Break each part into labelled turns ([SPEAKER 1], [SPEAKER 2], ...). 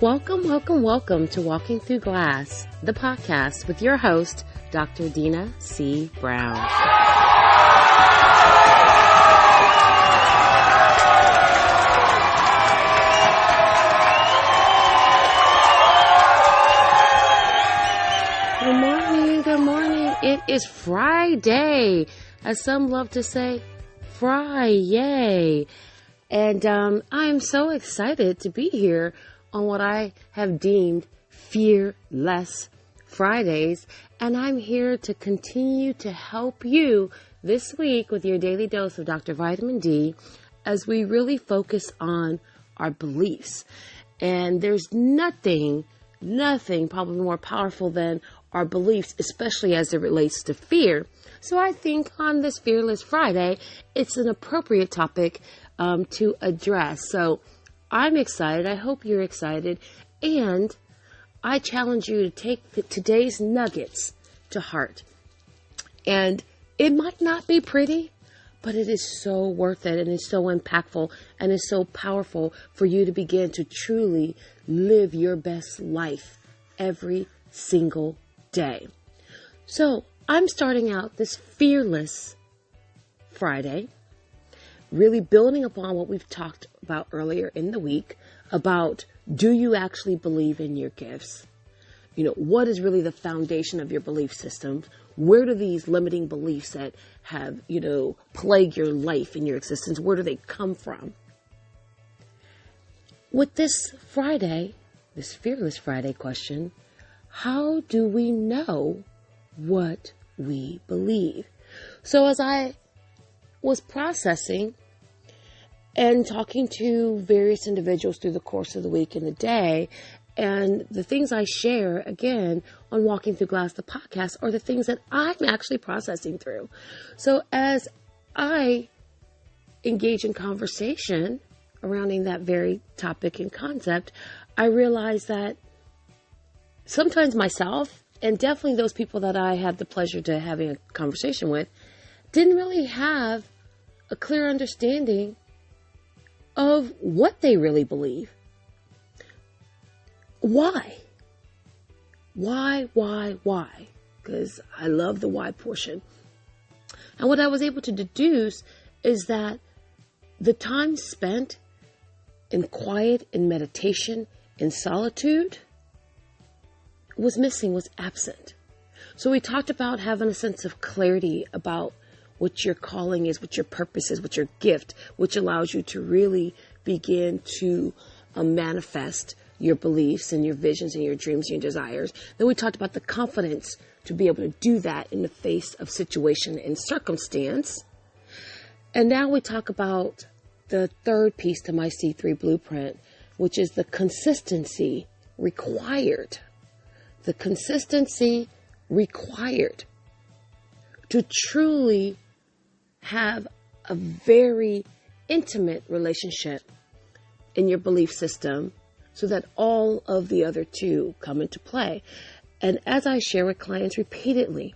[SPEAKER 1] Welcome, welcome, welcome to Walking Through Glass, the podcast with your host, Dr. Dina C. Brown. Good morning. It is Friday, as some love to say, Fry-yay. And I'm so excited to be here on what I have deemed Fearless Fridays. And I'm here to continue to help you this week with your daily dose of Dr. Vitamin D as we really focus on our beliefs. And there's nothing probably more powerful than our beliefs, especially as it relates to fear. So I think on this Fearless Friday, it's an appropriate topic to address. So I'm excited. I hope you're excited. And I challenge you to take today's nuggets to heart. And it might not be pretty, but it is so worth it. And it's so impactful and it's so powerful for you to begin to truly live your best life every single day. So I'm starting out this Fearless Friday really building upon what we've talked about earlier in the week about, do you actually believe in your gifts? You know, what is really the foundation of your belief system? Where do these limiting beliefs that have, plagued your life and your existence, where do they come from? With this Friday, this Fearless Friday question, how do we know what we believe? So as I was processing and talking to various individuals through the course of the week and the day, and the things I share, again, on Walking Through Glass, the podcast, are the things that I'm actually processing through. So as I engage in conversation surrounding that very topic and concept, I realize that sometimes myself, and definitely those people that I have the pleasure to having a conversation with, didn't really have a clear understanding of what they really believe. Why? Why? Because I love the why portion. And what I was able to deduce is that the time spent in quiet, in meditation, in solitude was missing, was absent. So we talked about having a sense of clarity about what your calling is, what your purpose is, what your gift, which allows you to really begin to manifest your beliefs and your visions and your dreams and your desires. Then we talked about the confidence to be able to do that in the face of situation and circumstance. And now we talk about the third piece to my C3 blueprint, which is the consistency required. The consistency required to truly have a very intimate relationship in your belief system so that all of the other two come into play. And as I share with clients repeatedly,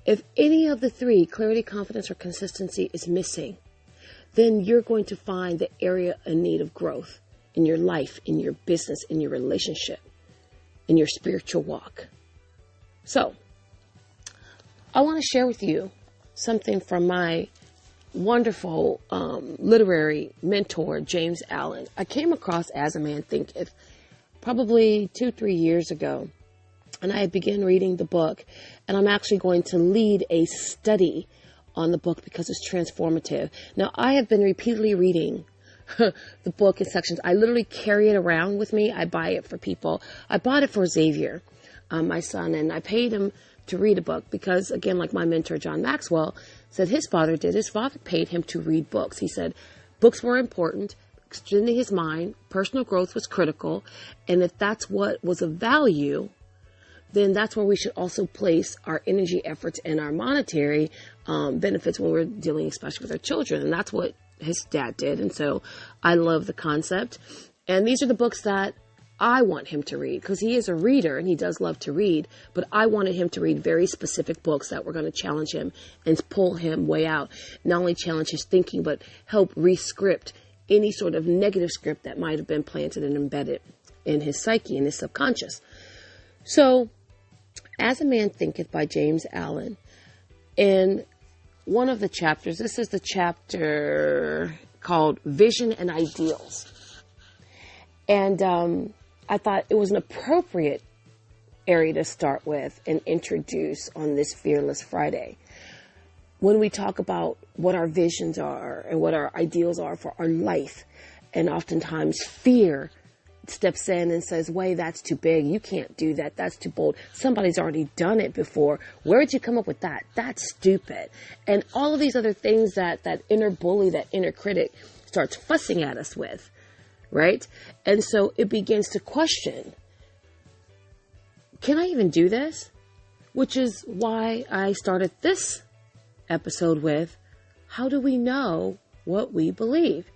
[SPEAKER 1] if any of the three, clarity, confidence, or consistency, is missing, then you're going to find the area in need of growth in your life, in your business, in your relationship, in your spiritual walk. So, I want to share with you something from my wonderful literary mentor, James Allen. I came across As a Man Thinketh probably 2-3 years ago, and I began reading the book, and I'm actually going to lead a study on the book because it's transformative. Now, I have been repeatedly reading the book in sections. I literally carry it around with me. I buy it for people. I bought it for Xavier, my son, and I paid him to read a book because, again, like my mentor, John Maxwell, said his father did. His father paid him to read books. He said books were important, extending his mind, personal growth was critical, and if that's what was of value, then that's where we should also place our energy, efforts, and our monetary benefits when we're dealing especially with our children. And that's what his dad did. And so I love the concept. And these are the books that I want him to read because he is a reader and he does love to read. But I wanted him to read very specific books that were going to challenge him and pull him way out. Not only challenge his thinking, but help re-script any sort of negative script that might have been planted and embedded in his psyche, in his subconscious. So, As a Man Thinketh by James Allen, in one of the chapters, this is the chapter called Vision and Ideals. And I thought it was an appropriate area to start with and introduce on this Fearless Friday. When we talk about what our visions are and what our ideals are for our life, and oftentimes fear steps in and says, wait, that's too big. You can't do that. That's too bold. Somebody's already done it before. Where'd you come up with that? That's stupid. And all of these other things that inner bully, that inner critic starts fussing at us with, right? And so it begins to question, can I even do this? Which is why I started this episode with, how do we know what we believe?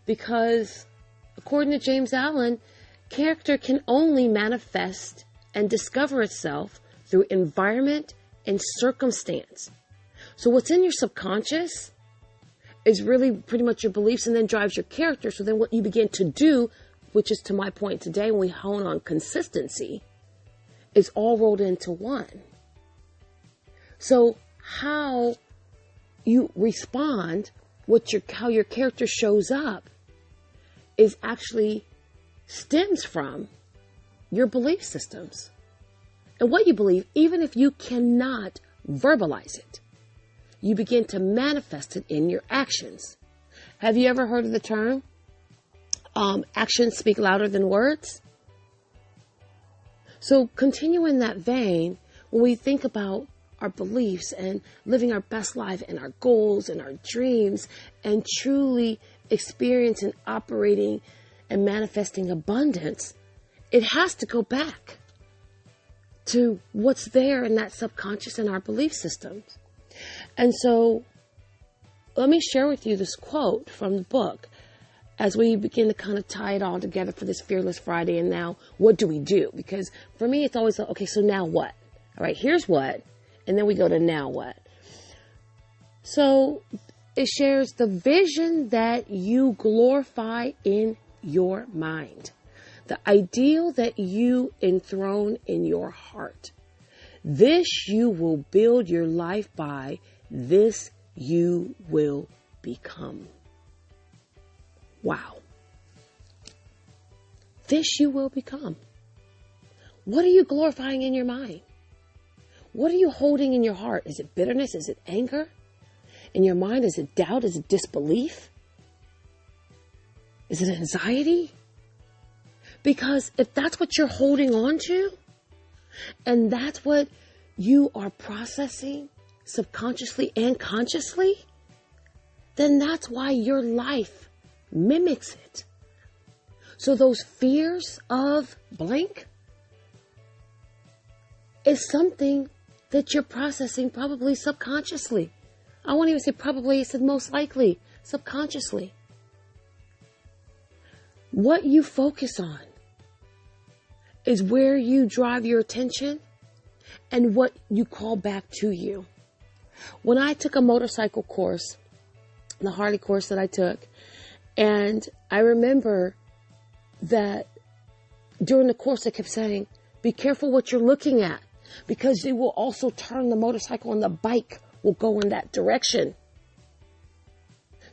[SPEAKER 1] Because according to James Allen, character can only manifest and discover itself through environment and circumstance. So what's in your subconscious is really pretty much your beliefs, and then drives your character. So then what you begin to do, which is to my point today when we hone on consistency, is all rolled into one. So how you respond, how your character shows up, is actually stems from your belief systems and what you believe. Even if you cannot verbalize it, you begin to manifest it in your actions. Have you ever heard of the term, actions speak louder than words? So continue in that vein when we think about our beliefs and living our best life and our goals and our dreams and truly experiencing, operating, and manifesting abundance. It has to go back to what's there in that subconscious and our belief systems. And so let me share with you this quote from the book as we begin to kind of tie it all together for this Fearless Friday. And now, what do we do? Because for me, it's always, okay, so now what? All right, here's what. And then we go to now what? So it shares the vision that you glorify in your mind, the ideal that you enthrone in your heart. This you will build your life by. This you will become. Wow. This you will become. What are you glorifying in your mind? What are you holding in your heart? Is it bitterness? Is it anger? In your mind, is it doubt? Is it disbelief? Is it anxiety? Because if that's what you're holding on to, and that's what you are processing subconsciously and consciously, then that's why your life mimics it. So those fears of blank is something that you're processing probably subconsciously. I won't even say probably, I said most likely, subconsciously. What you focus on is where you drive your attention and what you call back to you. When I took a motorcycle course, the Harley course that I took, and I remember that during the course I kept saying, be careful what you're looking at, because it will also turn the motorcycle, and the bike will go in that direction.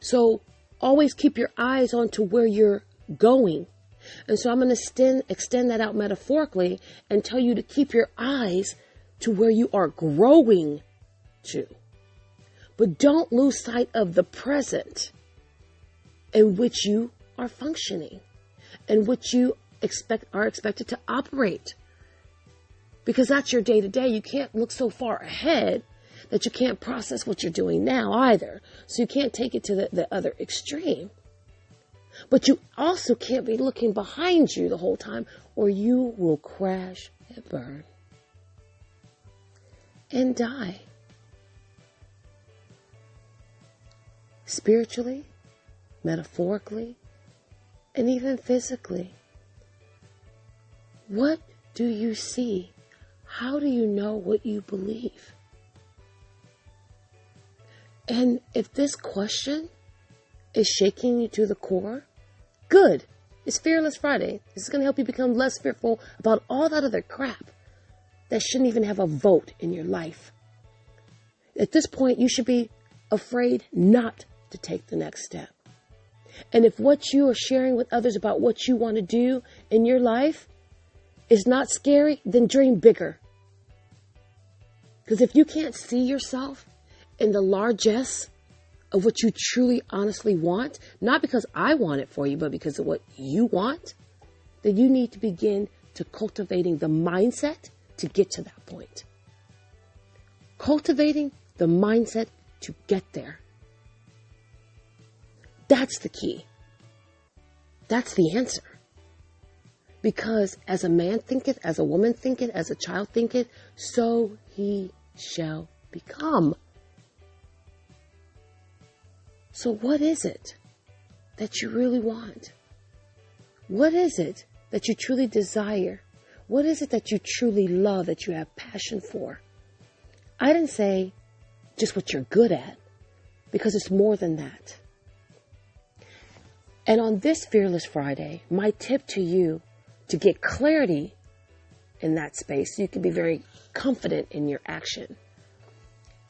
[SPEAKER 1] So always keep your eyes onto where you're going. And so I'm going to extend that out metaphorically and tell you to keep your eyes to where you are growing to. But don't lose sight of the present in which you are functioning and which you are expected to operate. Because that's your day to day. You can't look so far ahead that you can't process what you're doing now either. So you can't take it to the other extreme. But you also can't be looking behind you the whole time, or you will crash and burn and die. Spiritually, metaphorically, and even physically. What do you see? How do you know what you believe? And if this question is shaking you to the core, good. It's Fearless Friday. This is going to help you become less fearful about all that other crap that shouldn't even have a vote in your life. At this point, you should be afraid not to take the next step. And if what you are sharing with others about what you want to do in your life is not scary, then dream bigger. Because if you can't see yourself in the largesse of what you truly, honestly want, not because I want it for you, but because of what you want, then you need to begin to cultivating the mindset to get to that point. Cultivating the mindset to get there. That's the key. That's the answer. Because as a man thinketh, as a woman thinketh, as a child thinketh, so he shall become. So what is it that you really want? What is it that you truly desire? What is it that you truly love, that you have passion for? I didn't say just what you're good at, because it's more than that. And on this Fearless Friday, my tip to you to get clarity in that space, so you can be very confident in your action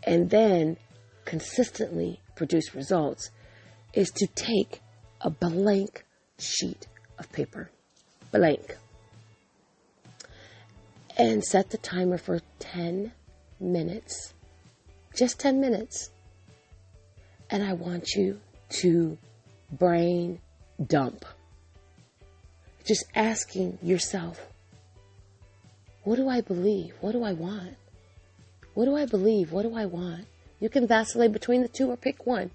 [SPEAKER 1] and then consistently produce results, is to take a blank sheet of paper, blank, and set the timer for 10 minutes, just 10 minutes. And I want you to brain dump, just asking yourself, what do I believe? What do I want? What do I believe? What do I want? You can vacillate between the two or pick one.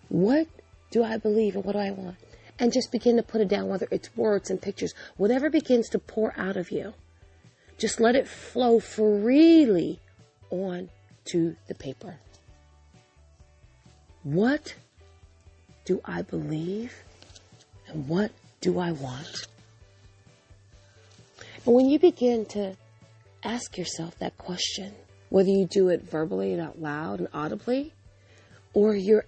[SPEAKER 1] What do I believe and what do I want? And just begin to put it down, whether it's words and pictures, whatever begins to pour out of you. Just let it flow freely onto the paper. What do I believe and what do I want? And when you begin to ask yourself that question, whether you do it verbally and out loud and audibly, or you're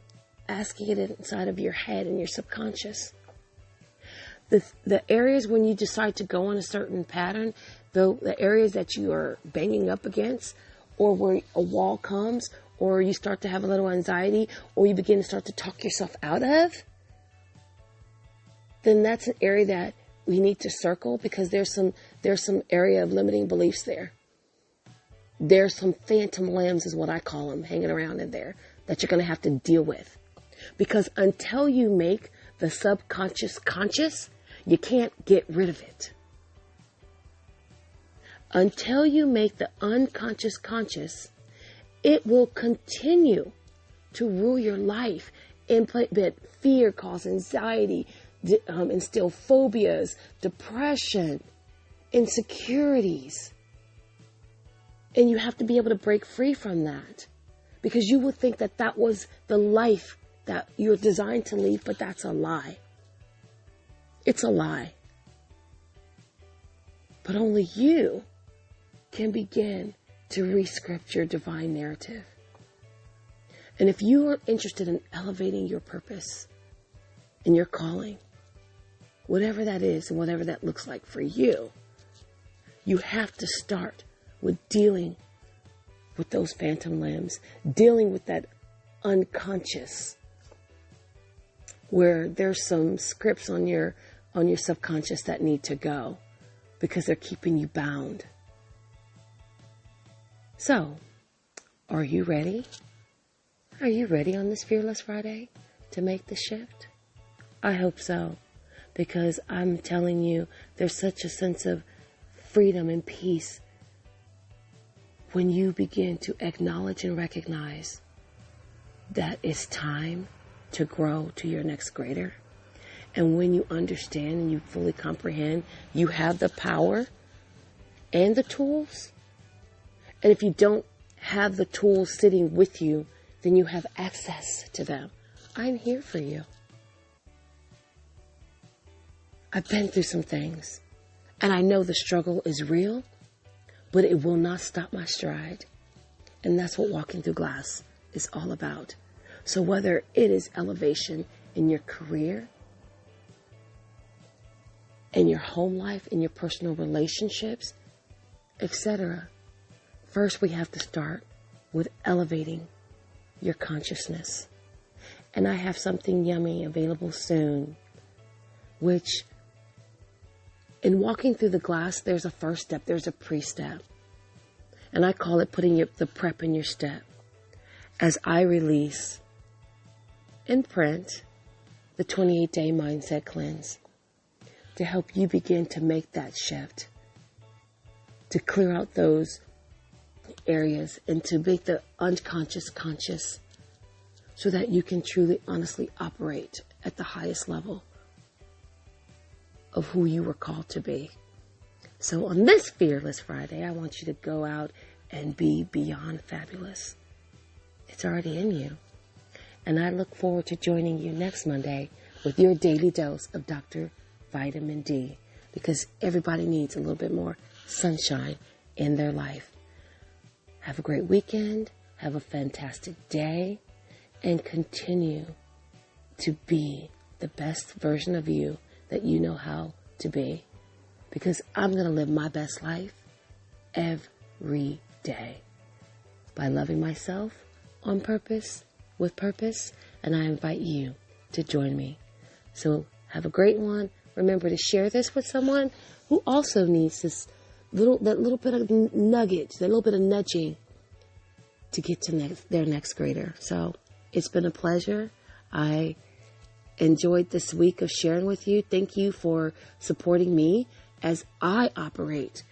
[SPEAKER 1] asking it inside of your head and your subconscious, the areas when you decide to go on a certain pattern, the areas that you are banging up against, or where a wall comes, or you start to have a little anxiety, or you begin to start to talk yourself out of, then that's an area that we need to circle, because there's some area of limiting beliefs there. There's some phantom lambs, is what I call them, hanging around in there that you're going to have to deal with. Because until you make the subconscious conscious, you can't get rid of it. Until you make the unconscious conscious, it will continue to rule your life and that fear cause anxiety, instill phobias, depression, insecurities. And you have to be able to break free from that, because you would think that that was the life that you're designed to lead, but that's a lie. It's a lie. But only you can begin to re-script your divine narrative. And if you are interested in elevating your purpose and your calling, whatever that is and whatever that looks like for you, you have to start with dealing with those phantom lambs, dealing with that unconscious, where there's some scripts on your subconscious that need to go because they're keeping you bound. So, are you ready? Are you ready on this Fearless Friday to make the shift? I hope so, because I'm telling you, there's such a sense of freedom and peace when you begin to acknowledge and recognize that it's time to grow to your next greater. And when you understand and you fully comprehend, you have the power and the tools. And if you don't have the tools sitting with you, then you have access to them. I'm here for you. I've been through some things, and I know the struggle is real, but it will not stop my stride. And that's what walking through glass is all about. So whether it is elevation in your career, in your home life, in your personal relationships, etc., first we have to start with elevating your consciousness. And I have something yummy available soon, which in walking through the glass, there's a first step, there's a pre-step. And I call it putting the prep in your step. As I release in print the 28-day mindset cleanse to help you begin to make that shift, to clear out those areas and to make the unconscious conscious so that you can truly, honestly operate at the highest level of who you were called to be. So on this Fearless Friday, I want you to go out and be beyond fabulous. It's already in you. And I look forward to joining you next Monday with your daily dose of Dr. Vitamin D, because everybody needs a little bit more sunshine in their life. Have a great weekend. Have a fantastic day. And continue to be the best version of you that you know how to be. Because I'm going to live my best life every day by loving myself on purpose, with purpose, and I invite you to join me. So have a great one. Remember to share this with someone who also needs that little bit of nugget, that little bit of nudging to get to their next grader. So it's been a pleasure. I enjoyed this week of sharing with you. Thank you for supporting me as I operate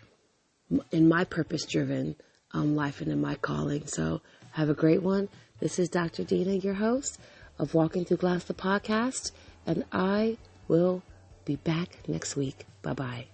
[SPEAKER 1] in my purpose-driven life and in my calling. So have a great one. This is Dr. Dina, your host of Walking Through Glass, the podcast, and I will be back next week. Bye-bye.